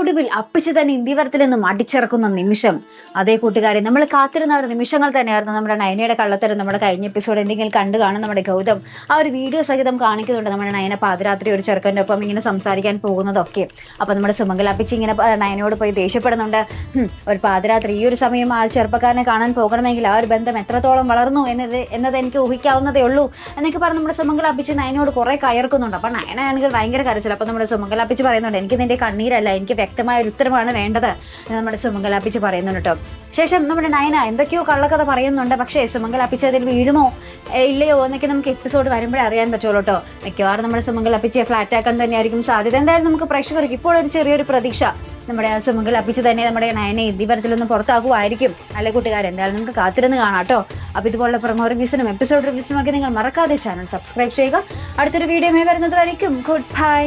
ഒടുവിൽ അപ്പിച്ച് തന്നെ ഇന്ത്യവരത്തിൽ നിന്നും അടിച്ചിറക്കുന്ന നിമിഷം. അതേ കൂട്ടുകാരെ, നമ്മൾ കാത്തിരുന്ന ഒരു നിമിഷങ്ങൾ തന്നെയായിരുന്നു നമ്മുടെ നയനയുടെ കള്ളത്തരം. നമ്മുടെ കഴിഞ്ഞ എപ്പിസോഡ് എന്തെങ്കിലും കണ്ടു കാണും നമ്മുടെ ഗൗതം ആ ഒരു വീഡിയോ സഹിതം കാണിക്കുന്നുണ്ട്. നമ്മുടെ നയന പാതിരാത്രി ഒരു ചെറുക്കൻ്റെ ഒപ്പം ഇങ്ങനെ സംസാരിക്കാൻ പോകുന്നതൊക്കെ. അപ്പൊ നമ്മുടെ സുമംഗല അപ്പിച്ച് ഇങ്ങനെ നയനയോട് പോയി ദേഷ്യപ്പെടുന്നുണ്ട്. ഒരു പാതിരാത്രി ഈ ഒരു സമയം ആ ചെറുപ്പക്കാരനെ കാണാൻ പോകണമെങ്കിൽ ആ ഒരു ബന്ധം എത്രത്തോളം വളർന്നു എന്നത് എനിക്ക് ഊഹിക്കാവുന്നതേ ഉള്ളൂ എന്നൊക്കെ പറഞ്ഞ് നമ്മുടെ സുമംഗല അപ്പിച്ച് നയനോട് കുറെ കയർക്കുന്നുണ്ട്. അപ്പൊ നയനാണെങ്കിൽ ഭയങ്കര കരച്ചിൽ. അപ്പൊ നമ്മുടെ സുമംഗല അപ്പിച്ച് പറയുന്നുണ്ട്, എനിക്ക് നിന്റെ കണ്ണീരല്ല, എനിക്ക് വ്യക്തമായ ഒരു ഉത്തരമാണ് വേണ്ടത് എന്ന് നമ്മുടെ സുമംഗല അപ്പിച്ച് പറയുന്നുണ്ട് കേട്ടോ. ശേഷം നമ്മുടെ നയന എന്തൊക്കെയോ കള്ളക്കഥ പറയുന്നുണ്ട്. പക്ഷേ സുമംഗല അപ്പിച്ച് അതിൽ വീഴുമോ ഇല്ലയോ എന്നൊക്കെ നമുക്ക് എപ്പിസോഡ് വരുമ്പോഴേ അറിയാൻ പറ്റുള്ളൂ കേട്ടോ. മിക്കവാറും നമ്മുടെ സുമംഗല അപ്പിച്ച് ഫ്ലാറ്റ് ആക്കാൻ തന്നെയായിരിക്കും സാധ്യത. എന്തായാലും നമുക്ക് പ്രേക്ഷകർക്ക് ഇപ്പോൾ ഒരു ചെറിയൊരു പ്രതീക്ഷ നമ്മുടെ സുമംഗല അപ്പിച്ച് തന്നെ നമ്മുടെ നയനെ ഇന്ത്യവരത്തിലൊന്നും പുറത്താക്കുമായിരിക്കും. അല്ലെ കൂട്ടുകാർ, എന്തായാലും നമുക്ക് കാത്തിരുന്ന് കാണാം കേട്ടോ. അപ്പോൾ ഇതുപോലുള്ള പ്രൊമോ റിവ്യൂസിനും എപ്പിസോഡ് റിവ്യൂസിനും ഒക്കെ നിങ്ങൾ മറക്കാതെ ചാനൽ സബ്സ്ക്രൈബ് ചെയ്യുക. അടുത്തൊരു വീഡിയോ വരുന്നത് വരയ്ക്കും ഗുഡ് ബൈ.